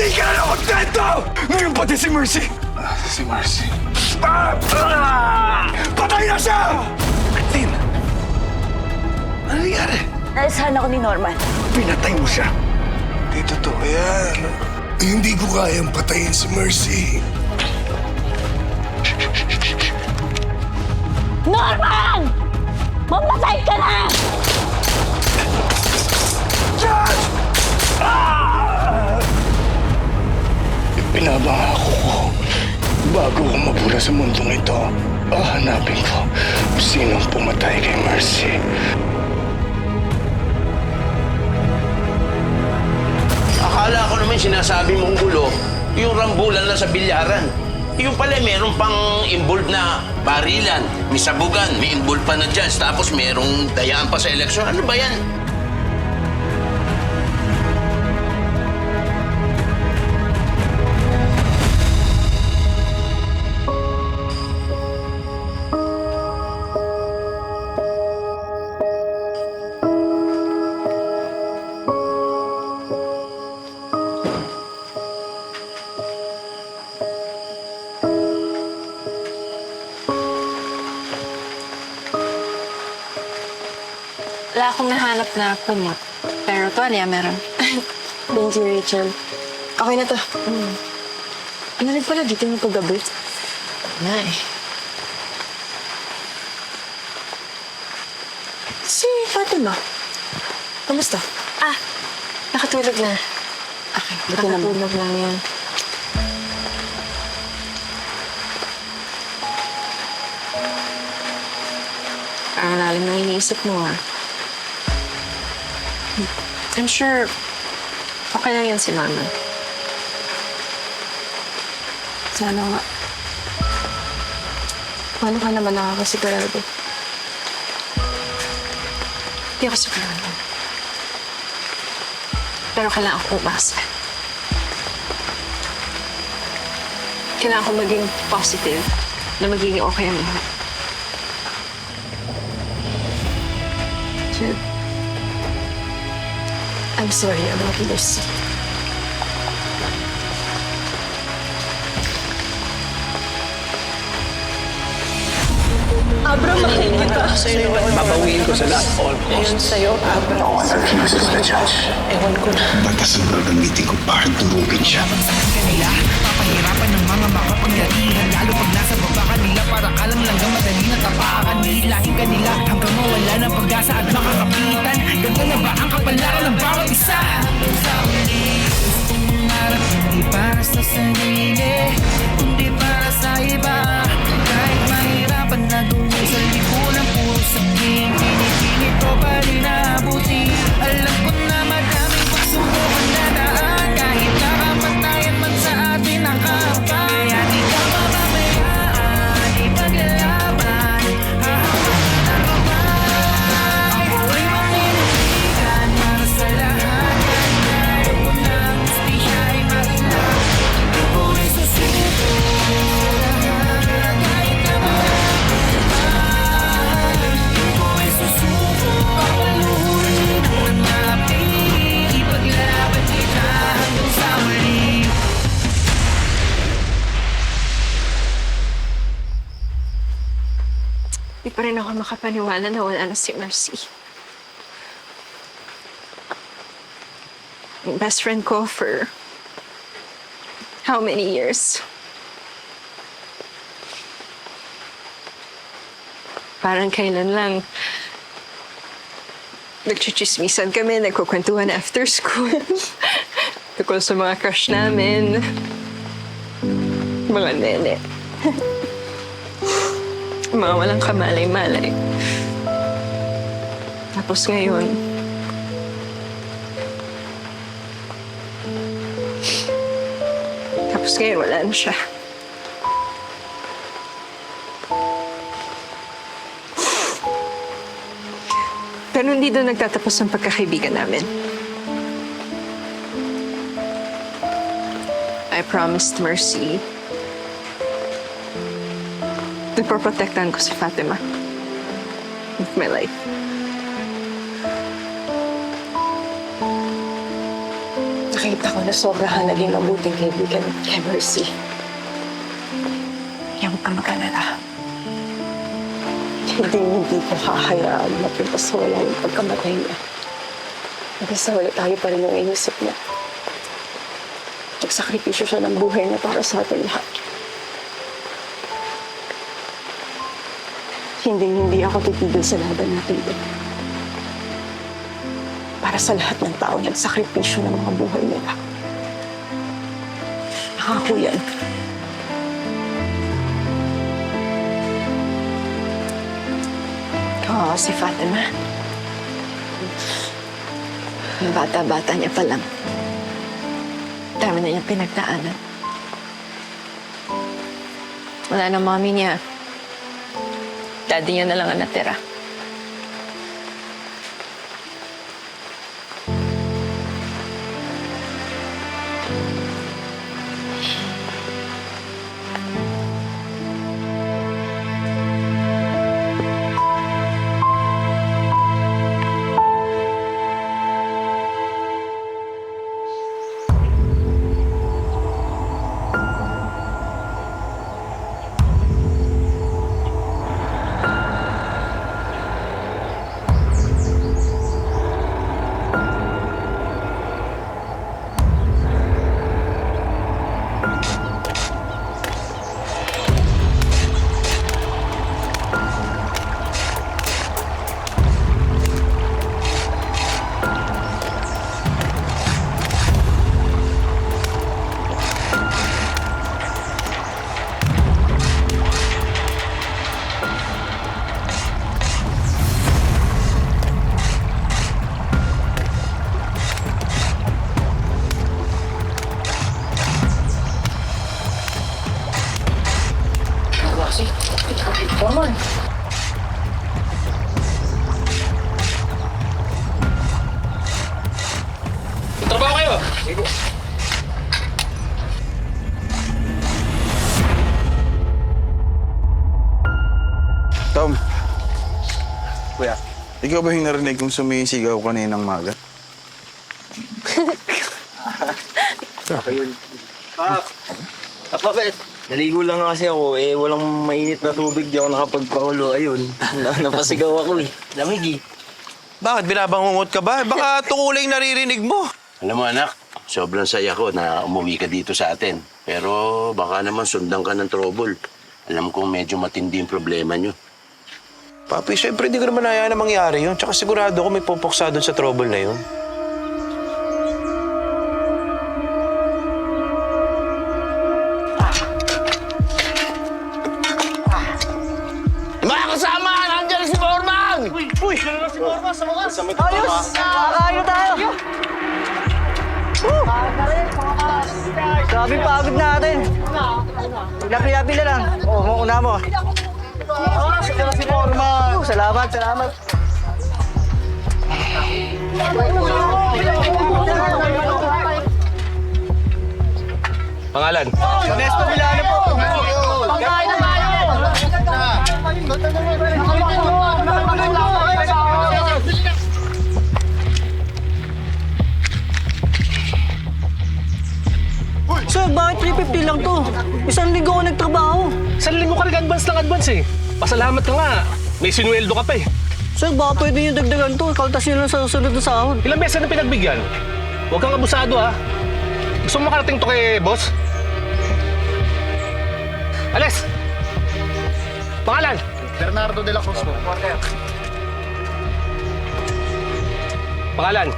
Hindi ka na kontento! Ngayon pati si Mercy! Si Mercy. Patay na siya! Martin! Ano nangyari? Naisahan ako ni Norman. Pinatay mo siya. Hindi totoo yan. Hindi ko kayang patayin si Mercy. Norman! Mamatay ka na! Pinabangako ko, bago ko mabula sa mundong ito, hahanapin ko kung sinong pumatay kay Mercy. Akala ko naman sinasabi mong gulo, yung rambulan na sa bilyaran. Yung pala meron pang involved na barilan, may sabugan, may involved pa na judge, tapos merong dayaan pa sa eleksyon. Ano ba yan? Wala akong nahanap na kumot. Pero tuwalya meron. Thank you, Rachel. Okay na to. Ano rin pala dito mo paggabi? Wala eh. Si Fatima. Kamusta? Nakatulog na. Okay, Buti naman. nakatulog lang yan. Parang lalim na iniisip mo I'm sure okay lang yan si Mama. Sana nga. Paano ka naman nakakasigurado? Hindi ako sigurado. Pero kailangan ko umasa. Kailangan ko maging positive na magiging okay ang lahat. Jill, I'm sorry about this. Abra, makinig ka. Babawiin ko sa lahat, all Ayun sa'yo, Abra. No one refuses the judge. Ewan ko na. Batas ang gagamitin ko para durugin siya. kanila papahirapan ng mga makapangyarihan lalo pag nasa baba kanila para kalang langgang madali na tapakan hilahin kanila hanggang mawala ng pag-asa at makakapitan ganda na ba ang kapalaran ng bawat isa hanggang sa huli gustong mangarap hindi para sa sarili kundi para sa iba kahit mahirapan na duwi sa lipunan puro saking pinipilit ko pa rin naabuti alam ko na madaming pagsubok na daan kahit nakapatayan man sa atin ang kapal kaya di ka mamamayaan ipaglalaban hahawakan ang kamay ako ay maninitigan para sa lahat kahit ayaw ko ng hustisya ay marilap ako ay susuko lahat kahit na mahal ako ay susuko papaluin ang napi ipaglaban kita hanggang sa muli. Di pa rin ako makapaniwala na wala na si Mercy. Yung best friend ko for how many years? Parang kailan lang nagchichismisan kami, nagkukwentuhan after school. Tukol sa mga crush namin. Mga nene. Mga walang kamalay-malay. Tapos ngayon, wala na siya. Pero hindi doon nagtatapos ang pagkakaibigan namin. I promised Mercy nagpoprotektahan ko si Fatima with my life. ako na sobrahan naging mabuting kaibigan kay Mercy. Yung pagkalala. Hindi ko hahayaan mapunta sa wala yung pagkamatay niya. Hanggang sa wala tayo pa rin yung inisip niya. Nagsakripisyo siya ng buhay niya para sa atin lahat. Hindi ako titigil sa laban natin doon. Para sa lahat ng tao, nagsakripisyo ng mga buhay nila. Nakako yan. Oo, si Fatima. Yung bata-bata niya pa lang. Dami na niyang pinagdaanan. Wala na mami niya. Daddy niya na lang ang natira. Trabaho kayo! Tom. Kuya. Ikaw ba yung narinig kong sumisigaw kaninang maga? Kapapet, naligo lang kasi ako eh. Walang mainit na tubig. Di ako nakapagpakulo. Ayun, napasigaw ako eh. Lamig eh. Bakit? Binabangungot ka ba? Baka tukulay naririnig mo. Alam mo anak, sobrang saya ko na umuwi ka dito sa atin. Pero baka naman sundan ka ng trouble. Alam kong medyo matindi yung problema nyo. Papi, syempre di ko naman hayaan na mangyari yun. Tsaka sigurado ko may pupuksa doon sa trouble na yun. Mga kasama! Nandiyan si Foreman! Ayos! Nakakain na tayo! Grabe pagod natin. Lapi-lapi na lang. Una mo. Si Forman. Salamat. Pangalan? Ernesto Milano po. Pagkain na tayo! Sir, bakit 350 lang to? Isang linggo ako nagtrabaho. Isang linggo ka nag-advance eh. Pasalamat ka nga. May sinuweldo ka pa eh. Sir, baka pwede nyo dagdagan to. Kaltas nyo lang sa susunod na sahod. Ilang beses na pinagbigyan? Huwag kang abusado ha. Gusto mo makarating to kay boss? Ales! Pangalan? Bernardo de la Cruz po. Pangalan?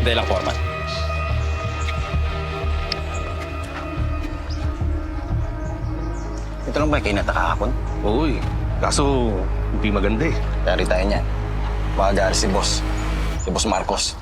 De La Forman. Ito lang ba kayo natakahapon? Uy, kaso hindi maganda eh. Dari tayo niyan. Makagari si Boss. Si Boss Marcos.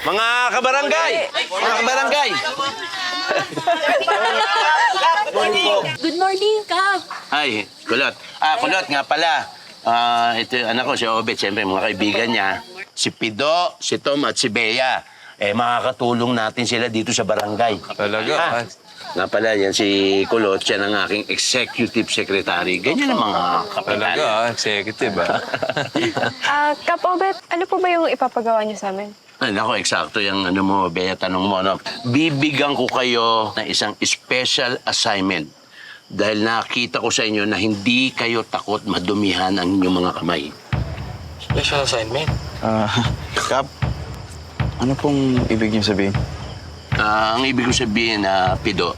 Mga kabarangay! Mga kabarangay! Good morning, Kap. Ay, Kulot. Kulot nga pala. Ito yung anak ko, si Obet. Siyempre, mga kaibigan niya. Si Pido, si Tom, at si Bea. Makakatulong natin sila dito sa barangay. Talaga? Nga pala, yan si Kulot. Siya ang aking executive secretary. Ganyan ang mga kapitan. Talaga, executive Kap Obet, ano po ba yung ipapagawa niyo sa amin? Ay, nako, eksakto yung ano mo, Bea, tanong mo. No? Bibigyan ko kayo ng isang special assignment dahil nakita ko sa inyo na hindi kayo takot madumihan ang inyong mga kamay. Special assignment? Kap, ano pong ibig niyo sabihin? Ang ibig ko sabihin na, Pido,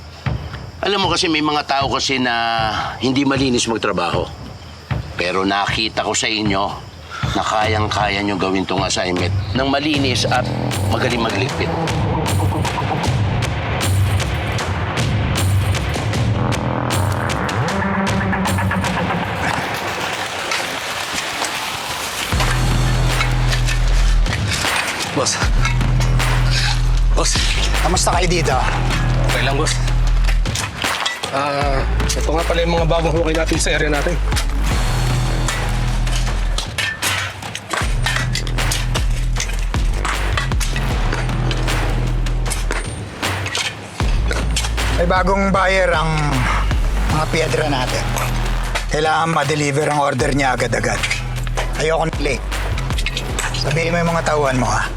alam mo kasi may mga tao kasi na hindi malinis magtrabaho. Pero nakita ko sa inyo na kayang-kaya nyo gawin tong assignment ng malinis at magaling magligpit. Boss. Boss. Kamusta kayo dito? Okay lang, boss. Ito nga pala yung mga bagong hukay natin sa area natin. May bagong buyer ang mga piedra natin. Kailangan ma-deliver ang order niya agad-agad. Ayoko na late. Sabihin mo yung mga tauhan mo, ha?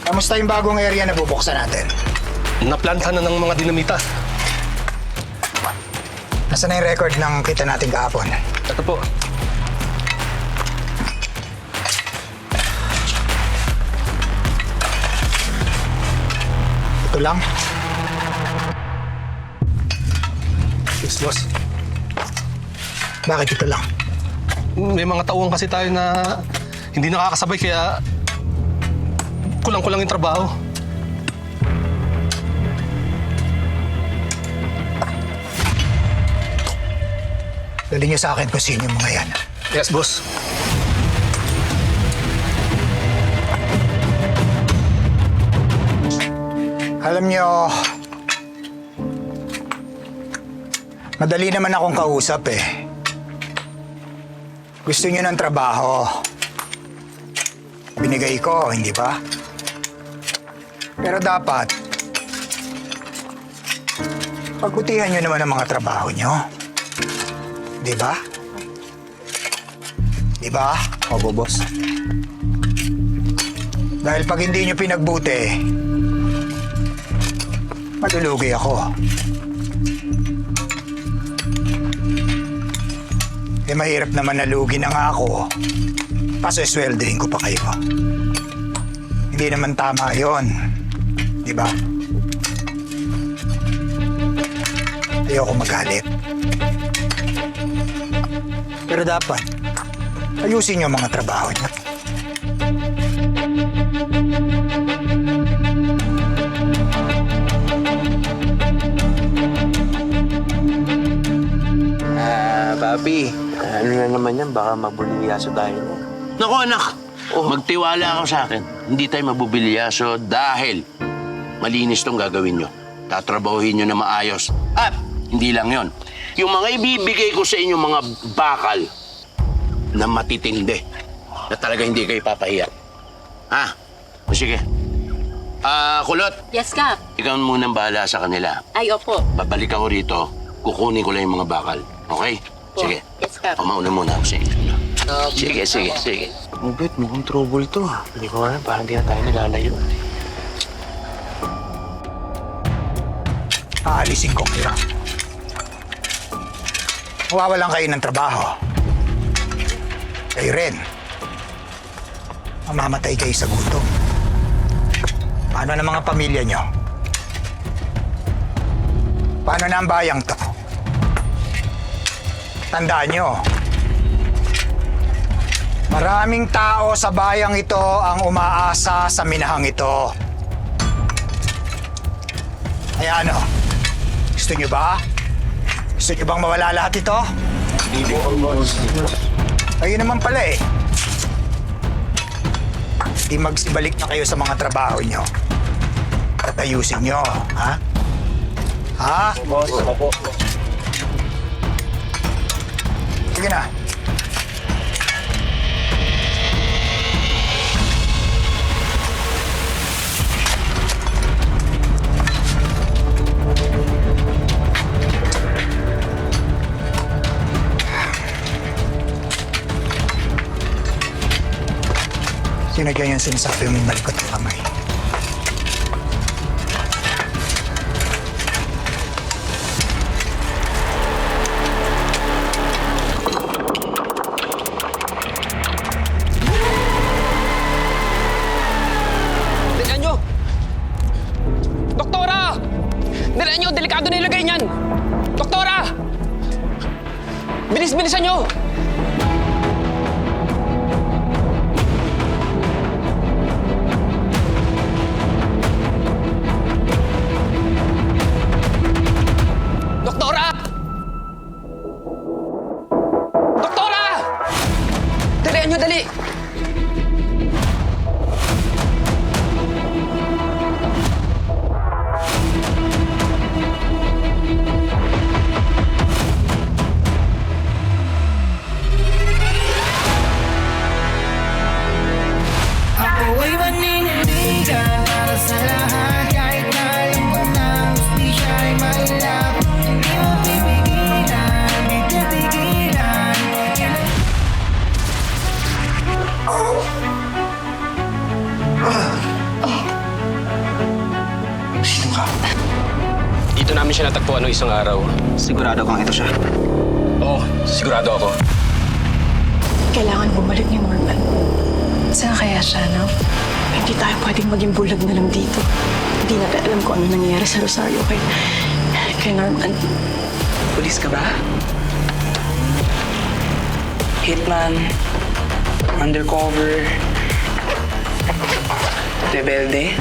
Kamusta yung bagong area na bubuksan natin? Naplantahan na ng mga dinamita. Nasaan na yung record ng kita natin kahapon? Ito po. Ito lang? Yes, boss. Bakit ito lang? May mga tauhan kasi tayo na hindi nakakasabay kaya kulang-kulang yung trabaho. Dali niyo sa akin kung sino yung mga yan. Yes, boss. Alam niyo, madali naman akong kausap eh. Gusto niyo ng trabaho. Binigay ko, hindi ba? Pero dapat, pagbutihan niyo naman ang mga trabaho niyo. Di ba? Di ba, Obo Boss? Dahil pag hindi niyo pinagbuti, malulugi ako. Eh, mahirap naman nalugi na nga ako. Pasasweldoin ko pa kayo. Hindi naman tama yon, di ba? Ayoko magalit. Pero dapat, ayusin niyo ang mga trabaho niyo. Papi, ano na naman yan? Baka mabulyaso tayo. Naku, anak. Magtiwala ako sa akin. Hindi tayo mabubilyaso dahil malinis tong gagawin nyo. Tatrabahuhin nyo na maayos. At hindi lang yon. Yung mga ibibigay ko sa inyo mga bakal na matitindi, na talaga hindi kayo papahiya. Ha? O sige. Kulot. Yes, Kap. Ikaw munang bahala sa kanila. Ay, opo. Babalik ako rito, kukunin ko lang yung mga bakal. Okay? Sige. Yes, Kap. Mauna muna ako sa inyo. Sige. Obet, mukhang trouble to. Hindi ko alam, parang di na tayo nalalayo. Aalisin ko kayo. Mawawalan kayo ng trabaho. Kayo rin. Mamamatay kayo sa gutom. Paano na mga pamilya nyo? Paano na ang bayang to? Tandaan nyo, maraming tao sa bayang ito ang umaasa sa minahang ito. Kaya ano, gusto nyo ba? Gusto nyo bang mawala lahat ito? Hindi po, boss. Ayun naman pala eh. di magsibalik na kayo sa mga trabaho nyo. At ayusin nyo, ha? Ha? Boss, opo. Sige na. Sino kaya yung sinasabi mo yung malikot ng kamay? Dilaan nyo! Doktora! Dilaan nyo! Delikado na ilagay niyan! Doktora! Bilis-bilisan nyo! Doktora! Doktora! Dilaan nyo, dali! Ako ay manindigan para sa lahat. Kahit na alam ko na hustisya ay mailap. Hindi mo pipigilan, di titigilan. Sino ka? Dito namin siya natagpuan noong isang araw. Sigurado kang ito siya. Oo, sigurado ako. Kailangan bumalik ni Norman. Saan kaya siya, no? Hindi tayo pwedeng maging bulag na lang dito. Hindi natin alam kung ano nangyayari sa Rosario kay Norman. Pulis ka ba? Hitman? Undercover? Rebelde?